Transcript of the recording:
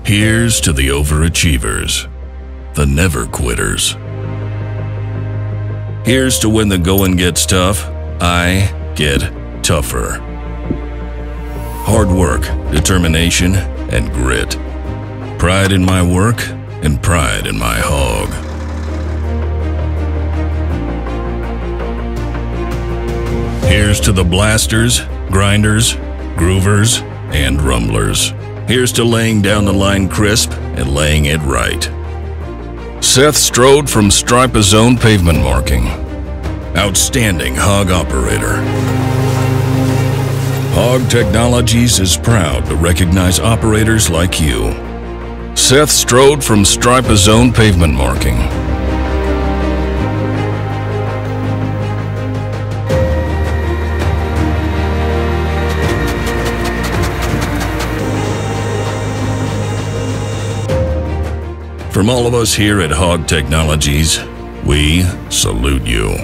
Here's to the overachievers, the never quitters. Here's to when the going gets tough, I get tougher. Hard work, determination, and grit. Pride in my work and pride in my hog. Here's to the blasters, grinders, groovers, and rumblers. Here's to laying down the line crisp and laying it right. Seth Strode from Stripe-A-Zone Pavement Marking. Outstanding hog operator. Hog Technologies is proud to recognize operators like you. Seth Strode from Stripe-A-Zone Pavement Marking. From all of us here at Hog Technologies, we salute you.